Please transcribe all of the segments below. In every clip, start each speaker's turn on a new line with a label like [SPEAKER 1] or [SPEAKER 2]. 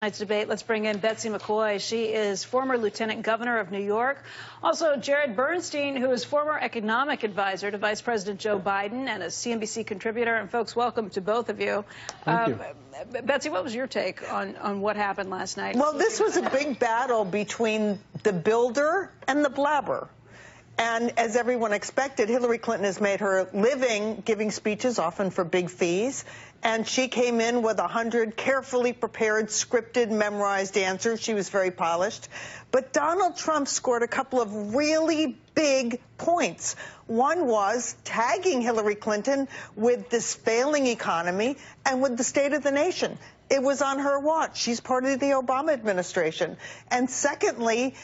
[SPEAKER 1] Tonight's debate. Let's bring in Betsy McCoy. She is former lieutenant governor of New York. Also, Jared Bernstein, who is former economic advisor to Vice President Joe Biden and a CNBC contributor. And folks, welcome to both of you.
[SPEAKER 2] Thank you.
[SPEAKER 1] Betsy, what was your take on what happened last night?
[SPEAKER 3] Well, this was a big battle between the builder and the blabber. And as everyone expected, Hillary Clinton has made her living giving speeches, often for big fees. And she came in with 100 carefully prepared, scripted, memorized answers. She was very polished. But Donald Trump scored a couple of really big points. One was tagging Hillary Clinton with this failing economy and with the state of the nation. It was on her watch. She's part of the Obama administration. And secondly,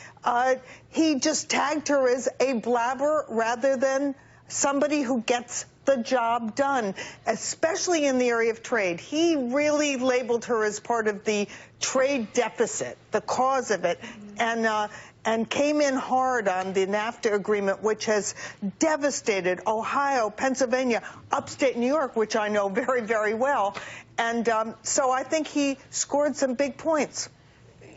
[SPEAKER 3] he just tagged her as a blabber rather than somebody who gets the job done, especially in the area of trade. He really labeled her as part of the trade deficit, the cause of it, and came in hard on the NAFTA agreement, which has devastated Ohio, Pennsylvania, upstate New York, which I know very, very well. And so I think he scored some big points.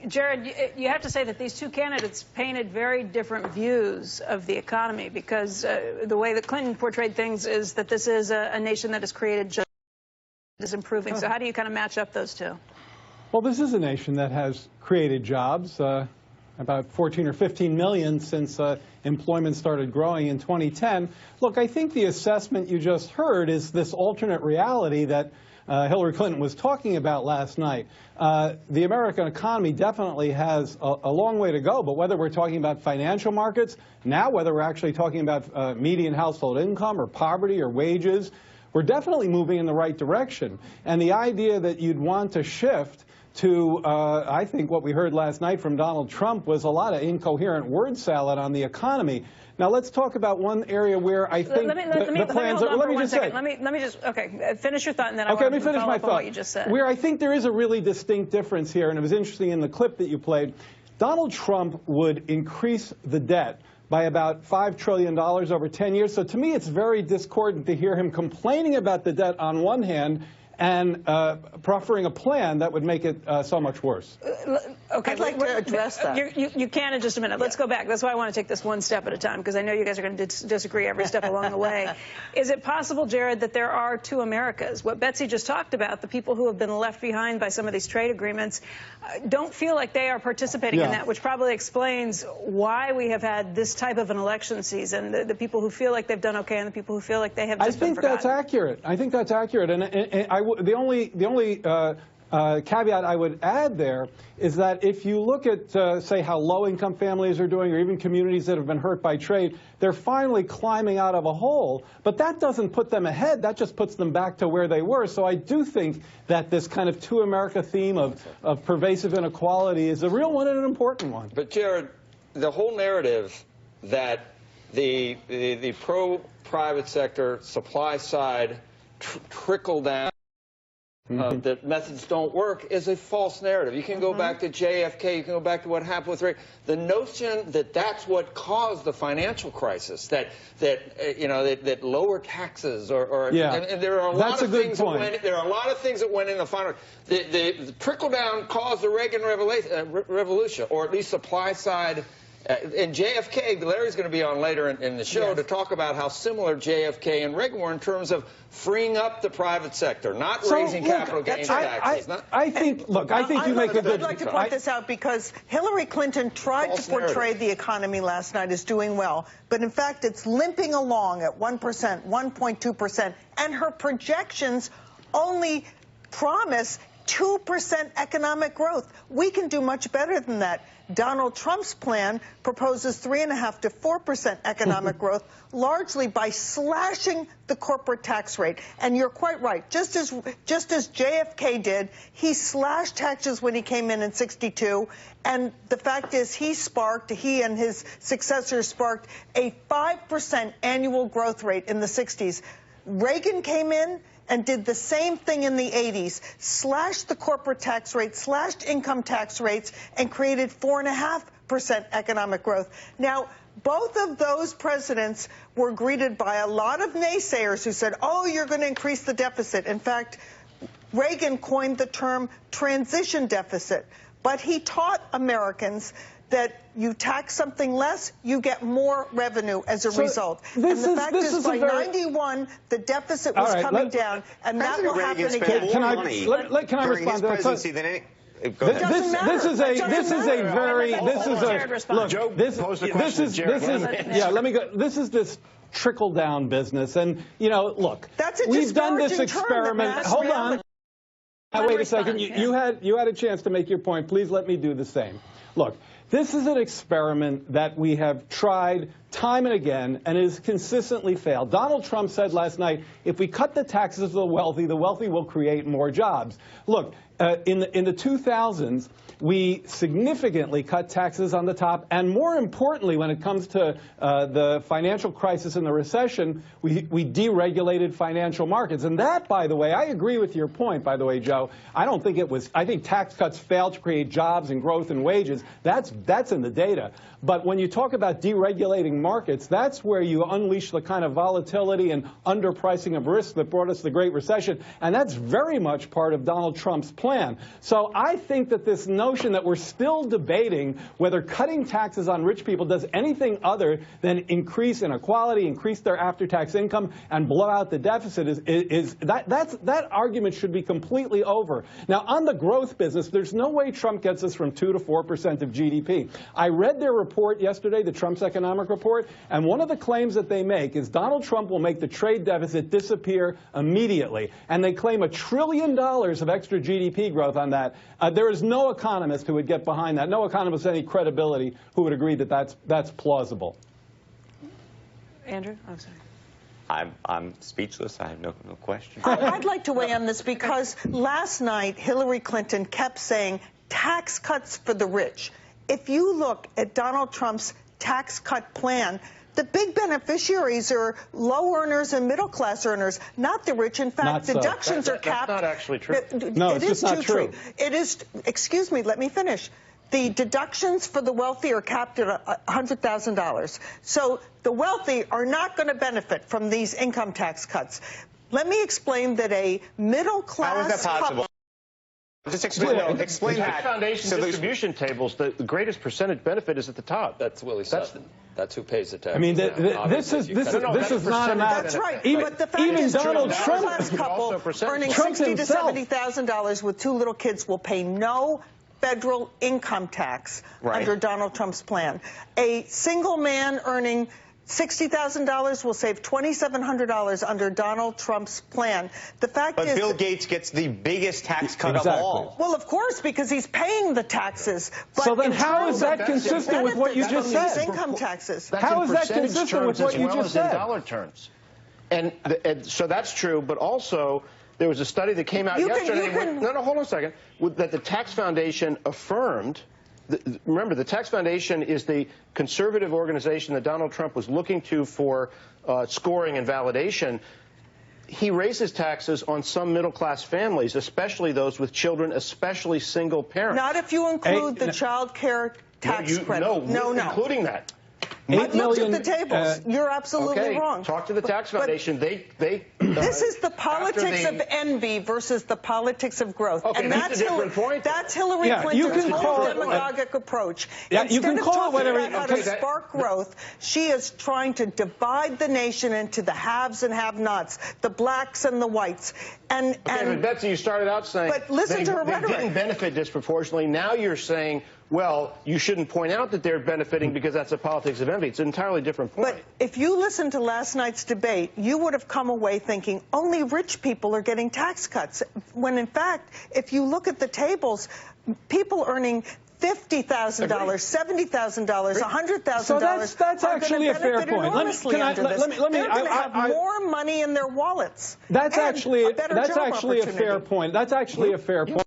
[SPEAKER 1] Jared, you have to say that these two candidates painted very different views of the economy, because the way that Clinton portrayed things is that this is a nation that has created jobs, is improving. So how do you kind of match up those two?
[SPEAKER 2] Well, this is a nation that has created jobs, about 14 or 15 million since employment started growing in 2010. Look, I think the assessment you just heard is this alternate reality that Hillary Clinton was talking about last night. The American economy definitely has a long way to go, but whether we're talking about financial markets, now whether we're actually talking about median household income or poverty or wages, we're definitely moving in the right direction. And the idea that you'd want to shift to, I think what we heard last night from Donald Trump was a lot of incoherent word salad on the economy. Now, let's talk about one area where I think the plans are. Let me just say.
[SPEAKER 1] Let me just, okay, finish your thought, and then I
[SPEAKER 2] want
[SPEAKER 1] to
[SPEAKER 2] finish
[SPEAKER 1] follow
[SPEAKER 2] my
[SPEAKER 1] up on
[SPEAKER 2] thought.
[SPEAKER 1] what you just said.
[SPEAKER 2] Where I think there is a really distinct difference here, and it was interesting in the clip that you played, Donald Trump would increase the debt by about $5 trillion over 10 years. So to me, it's very discordant to hear him complaining about the debt on one hand and proffering a plan that would make it so much worse.
[SPEAKER 3] Okay, I'd like to address that.
[SPEAKER 1] You can in just a minute. Let's go back. That's why I want to take this one step at a time, because I know you guys are going to disagree every step along the way. Is it possible, Jared, that there are two Americas? What Betsy just talked about, the people who have been left behind by some of these trade agreements, don't feel like they are participating in that, which probably explains why we have had this type of an election season. The people who feel like they've done okay and the people who feel like they have just been forgotten.
[SPEAKER 2] I think that's accurate. I think that's accurate. And the only caveat I would add there is that if you look at, say, how low-income families are doing, or even communities that have been hurt by trade, they're finally climbing out of a hole. But that doesn't put them ahead. That just puts them back to where they were. So I do think that this kind of two America theme of pervasive inequality is a real one and an important one.
[SPEAKER 4] But, Jared, the whole narrative that the pro-private sector supply side trickle down that methods don't work is a false narrative. You can go back to JFK, you can go back to what happened with Ray. The notion that that's what caused the financial crisis, that lower taxes and there are a lot of things that went in the final. The trickle down caused the Reagan revolution, or at least supply side. And JFK, Larry's going to be on later in the show to talk about how similar JFK and Reagan were in terms of freeing up the private sector, not raising capital gains taxes.
[SPEAKER 2] I think you make a good...
[SPEAKER 3] I'd like to point this out, because Hillary Clinton tried to portray the economy last night as doing well, but in fact it's limping along at 1%, 1.2%, and her projections only promise 2% economic growth. We can do much better than that. Donald Trump's plan proposes 3.5% to 4% economic growth, largely by slashing the corporate tax rate. And you're quite right. Just as JFK did, he slashed taxes when he came in '62. And the fact is, he and his successors sparked a 5% annual growth rate in the '60s. Reagan came in and did the same thing in the 80s, slashed the corporate tax rate, slashed income tax rates, and created 4.5% economic growth. Now, both of those presidents were greeted by a lot of naysayers who said, oh, you're going to increase the deficit. In fact, Reagan coined the term transition deficit, but he taught Americans that you tax something less, you get more revenue as a result. And the fact is, by 91, the deficit was coming down, and that will happen again.
[SPEAKER 5] Can I respond to that?
[SPEAKER 2] This is this trickle down business, and look, we've done this experiment. Hold on. Wait a second. You had a chance to make your point. Please let me do the same. Look, this is an experiment that we have tried time and again, and it has consistently failed. Donald Trump said last night, if we cut the taxes of the wealthy will create more jobs. Look, in the 2000s, we significantly cut taxes on the top, and more importantly, when it comes to the financial crisis and the recession, we deregulated financial markets. And that, by the way, I agree with your point, by the way, Joe. I think tax cuts failed to create jobs and growth and wages. That's in the data. But when you talk about deregulating markets, that's where you unleash the kind of volatility and underpricing of risk that brought us the Great Recession, and that's very much part of Donald Trump's plan. So I think that this notion that we're still debating whether cutting taxes on rich people does anything other than increase inequality, increase their after-tax income, and blow out the deficit that argument should be completely over. Now, on the growth business, there's no way Trump gets us from 2 to 4% of GDP. I read their report yesterday, the Trump's economic report, and one of the claims that they make is Donald Trump will make the trade deficit disappear immediately. And they claim $1 trillion of extra GDP growth on that. There is no economist who would get behind that, no economist with any credibility who would agree that that's plausible.
[SPEAKER 1] Andrew? I'm sorry.
[SPEAKER 5] I'm speechless. I have no question.
[SPEAKER 3] I'd like to weigh on this because last night Hillary Clinton kept saying tax cuts for the rich. If you look at Donald Trump's tax cut plan, the big beneficiaries are low earners and middle class earners, not the rich. In fact, deductions are capped.
[SPEAKER 6] That's not actually true.
[SPEAKER 2] No, it's just not true.
[SPEAKER 3] It is. Excuse me. Let me finish. The deductions for the wealthy are capped at $100,000. So the wealthy are not going to benefit from these income tax cuts. Let me explain that a middle class.
[SPEAKER 5] How is that possible? Just explain that.
[SPEAKER 6] Foundation distribution tables, the greatest percentage benefit is at the top.
[SPEAKER 4] That's Willie Sutton. That's who pays the tax.
[SPEAKER 2] I mean, this is not a matter.
[SPEAKER 3] That's right.
[SPEAKER 2] But
[SPEAKER 3] the fact is,
[SPEAKER 2] Donald Trump,
[SPEAKER 3] class couple earning
[SPEAKER 2] Trump
[SPEAKER 3] $60,000 to
[SPEAKER 2] himself.
[SPEAKER 3] $70,000 with 2 little kids will pay no federal income tax under Donald Trump's plan. A single man earning $60,000 will save $2,700 under Donald Trump's plan. The fact is,
[SPEAKER 5] Bill Gates gets the biggest tax cut of all.
[SPEAKER 3] Well, of course, because he's paying the taxes. But
[SPEAKER 2] so then how is that consistent with what you just said?
[SPEAKER 3] Income taxes.
[SPEAKER 2] How is that consistent with what you just said?
[SPEAKER 6] In dollar terms. And so that's true, but also there was a study that came out yesterday. Hold on a second. That the Tax Foundation affirmed. Remember, the Tax Foundation is the conservative organization that Donald Trump was looking to for scoring and validation. He raises taxes on some middle-class families, especially those with children, especially single parents.
[SPEAKER 3] Not if you include the child care tax credit.
[SPEAKER 6] No, including that.
[SPEAKER 3] I looked at the tables. You're absolutely wrong.
[SPEAKER 6] Talk to the Tax Foundation.
[SPEAKER 3] This is the politics of envy versus the politics of growth.
[SPEAKER 6] Okay,
[SPEAKER 3] and that's
[SPEAKER 6] a different point.
[SPEAKER 3] That's Hillary Clinton's whole demagogic approach. Instead of talking about how to spark growth, she is trying to divide the nation into the haves and have-nots, the blacks and the whites.
[SPEAKER 6] But Betsy, you started out saying
[SPEAKER 3] listen to her rhetoric.
[SPEAKER 6] They didn't benefit disproportionately. Now you're saying, well, you shouldn't point out that they're benefiting because that's the politics of envy. It's an entirely different point.
[SPEAKER 3] But if you listened to last night's debate, you would have come away thinking only rich people are getting tax cuts. When, in fact, if you look at the tables, people earning $50,000, $70,000, $100,000.
[SPEAKER 2] So that's actually a fair point.
[SPEAKER 3] They're going to have more money in their wallets.
[SPEAKER 2] That's actually a fair point. That's actually a fair point.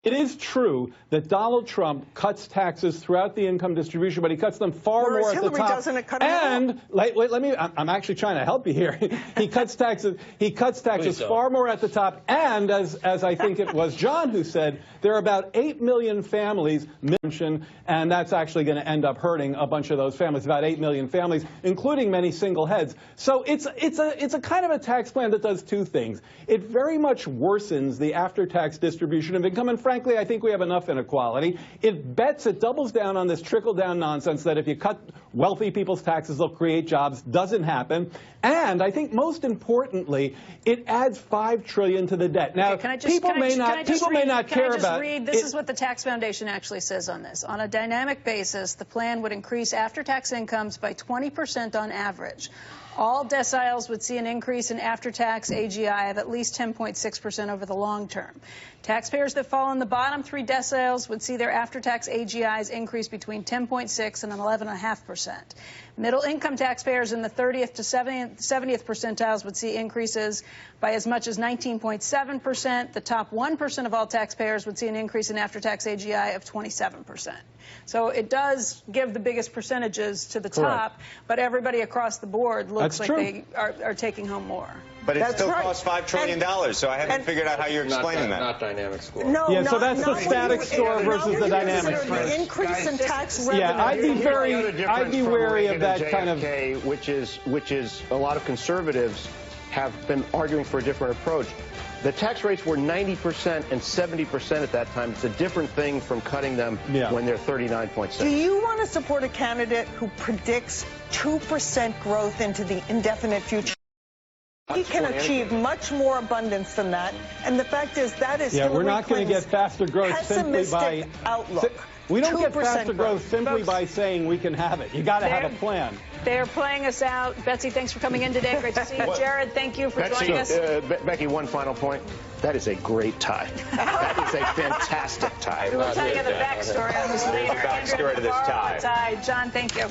[SPEAKER 2] It is true that Donald Trump cuts taxes throughout the income distribution, but he cuts them far more at the
[SPEAKER 3] Hillary
[SPEAKER 2] top.
[SPEAKER 3] doesn't cut them at all.
[SPEAKER 2] And let me. I'm actually trying to help you here. He cuts taxes. He cuts taxes far more at the top. And as I think it was John who said, there are about 8 million families, and that's actually going to end up hurting a bunch of those families. About 8 million families, including many single heads. So it's a kind of a tax plan that does two things. It very much worsens the after-tax distribution of income, and frankly, I think we have enough inequality. It doubles down on this trickle-down nonsense that if you cut wealthy people's taxes, they'll create jobs. Doesn't happen. And I think most importantly, it adds $5 trillion to the debt. Now, people may not care about.
[SPEAKER 1] This is what the Tax Foundation actually says on this. On a dynamic basis, the plan would increase after-tax incomes by 20% on average. All deciles would see an increase in after-tax AGI of at least 10.6% over the long term. Taxpayers that fall in the bottom 3 deciles would see their after-tax AGIs increase between 10.6% and 11.5%. Middle-income taxpayers in the 30th to 70th percentiles would see increases by as much as 19.7%. The top 1% of all taxpayers would see an increase in after-tax AGI of 27%. So it does give the biggest percentages to the top, but everybody across the board looks like they are taking home more.
[SPEAKER 5] But it still costs $5 trillion, so I haven't figured out how you're explaining that.
[SPEAKER 4] Not dynamic score.
[SPEAKER 3] No,
[SPEAKER 2] yeah, so that's the static score versus the dynamic score.
[SPEAKER 3] The increase in tax revenue.
[SPEAKER 2] Yeah, I'd be wary of that kind of.
[SPEAKER 6] Which is a lot of conservatives have been arguing for a different approach. The tax rates were 90% and 70% at that time. It's a different thing from cutting them when they're 39.6.
[SPEAKER 3] Do you want to support a candidate who predicts 2% growth into the indefinite future? He can achieve much more abundance than that, and the fact is that is Hillary
[SPEAKER 2] we're not going to get faster growth simply by
[SPEAKER 3] outlook.
[SPEAKER 2] We don't get faster growth simply by saying we can have it. You got to have a plan.
[SPEAKER 1] They're playing us out. Betsy, thanks for coming in today. Great to see you. Jared, thank you for joining us.
[SPEAKER 6] Becky, one final point. That is a great tie. That is a fantastic tie.
[SPEAKER 1] We'll tell you the backstory on this later.
[SPEAKER 5] Backstory to this tie.
[SPEAKER 1] John, thank you.